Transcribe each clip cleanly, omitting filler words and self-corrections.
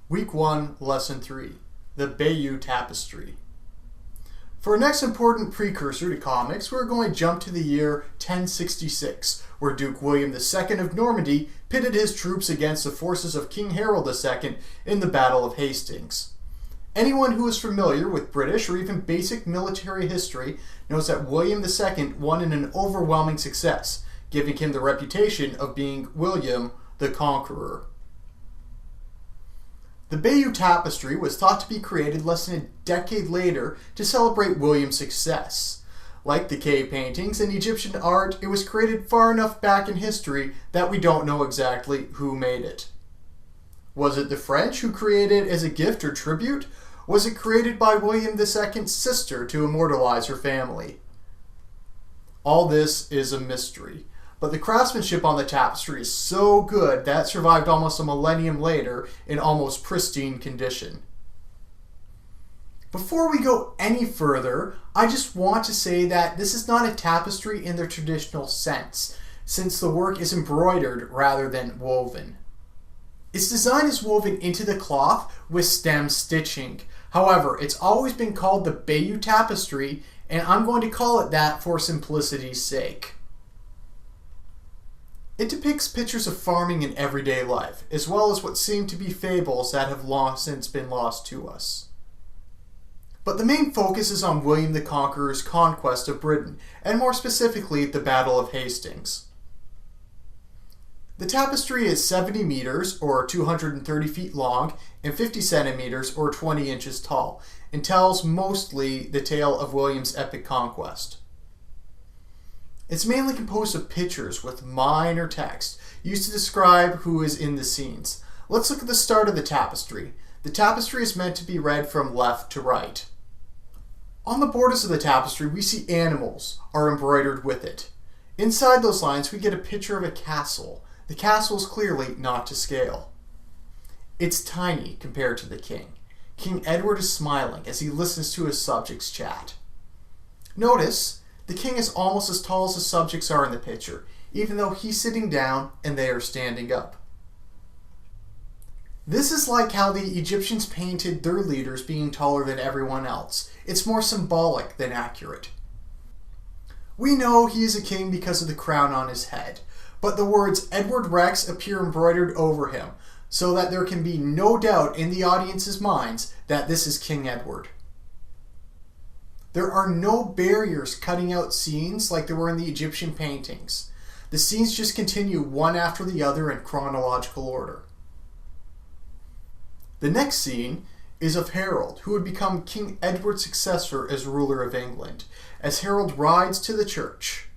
Week 1, Lesson 3, the Bayeux Tapestry. For our next important precursor to comics, we're going to jump to the year 1066, where Duke William II of Normandy pitted his troops against the forces of King Harold II in the Battle of Hastings. Anyone who is familiar with British or even basic military history knows that William II won in an overwhelming success, giving him the reputation of being William the Conqueror. The Bayeux Tapestry was thought to be created less than a decade later to celebrate William's success. Like the cave paintings and Egyptian art, it was created far enough back in history that we don't know exactly who made it. Was it the French who created it as a gift or tribute? Was it created by William II's sister to immortalize her family? All this is a mystery. But the craftsmanship on the tapestry is so good that it survived almost a millennium later in almost pristine condition. Before we go any further, I just want to say that this is not a tapestry in the traditional sense, since the work is embroidered rather than woven. Its design is woven into the cloth with stem stitching. However, it's always been called the Bayeux Tapestry, and I'm going to call it that for simplicity's sake. It depicts pictures of farming in everyday life, as well as what seem to be fables that have long since been lost to us. But the main focus is on William the Conqueror's conquest of Britain, and more specifically, the Battle of Hastings. The tapestry is 70 meters, or 230 feet long, and 50 centimeters, or 20 inches tall, and tells mostly the tale of William's epic conquest. It's mainly composed of pictures with minor text, used to describe who is in the scenes. Let's look at the start of the tapestry. The tapestry is meant to be read from left to right. On the borders of the tapestry, we see animals are embroidered with it. Inside those lines, we get a picture of a castle. The castle is clearly not to scale. It's tiny compared to the king. King Edward is smiling as he listens to his subjects chat. Notice, the king is almost as tall as the subjects are in the picture, even though he's sitting down and they are standing up. This is like how the Egyptians painted their leaders being taller than everyone else. It's more symbolic than accurate. We know he is a king because of the crown on his head, but the words Edward Rex appear embroidered over him, so that there can be no doubt in the audience's minds that this is King Edward. There are no barriers cutting out scenes like there were in the Egyptian paintings. The scenes just continue one after the other in chronological order. The next scene is of Harold, who would become King Edward's successor as ruler of England, as Harold rides to the church.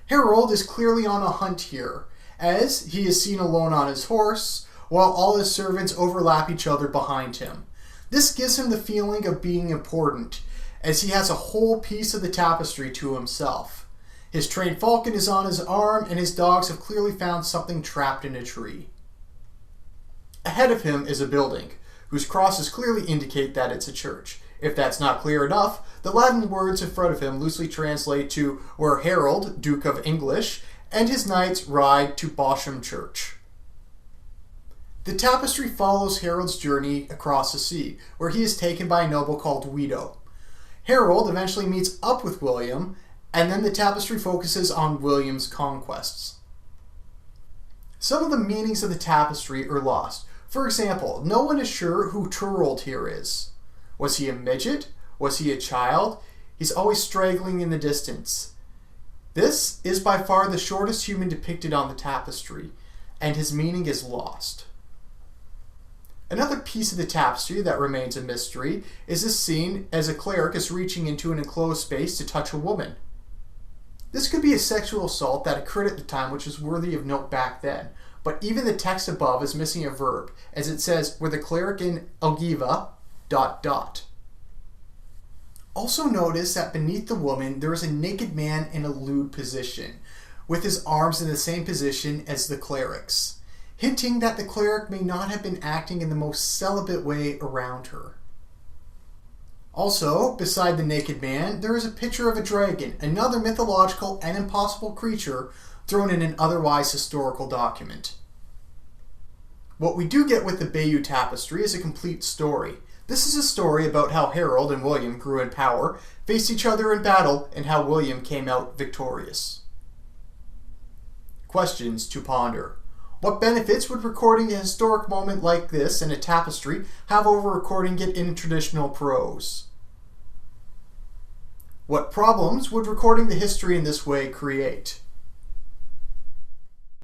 Harold is clearly on a hunt here, as he is seen alone on his horse, while all his servants overlap each other behind him. This gives him the feeling of being important, as he has a whole piece of the tapestry to himself. His trained falcon is on his arm, and his dogs have clearly found something trapped in a tree. Ahead of him is a building, whose crosses clearly indicate that it's a church. If that's not clear enough, the Latin words in front of him loosely translate to where Harold, Duke of English, and his knights ride to Bosham Church. The tapestry follows Harold's journey across the sea, where he is taken by a noble called Wido. Harold eventually meets up with William, and then the tapestry focuses on William's conquests. Some of the meanings of the tapestry are lost. For example, no one is sure who Thorold here is. Was he a midget? Was he a child? He's always straggling in the distance. This is by far the shortest human depicted on the tapestry, and his meaning is lost. Another piece of the tapestry that remains a mystery is this scene as a cleric is reaching into an enclosed space to touch a woman. This could be a sexual assault that occurred at the time, which is worthy of note back then, but even the text above is missing a verb, as it says, where the cleric in Algiva, ... Also notice that beneath the woman there is a naked man in a lewd position, with his arms in the same position as the cleric's, hinting that the cleric may not have been acting in the most celibate way around her. Also, beside the naked man, there is a picture of a dragon, another mythological and impossible creature thrown in an otherwise historical document. What we do get with the Bayeux Tapestry is a complete story. This is a story about how Harold and William grew in power, faced each other in battle, and how William came out victorious. Questions to ponder. What benefits would recording a historic moment like this in a tapestry have over recording it in traditional prose? What problems would recording the history in this way create?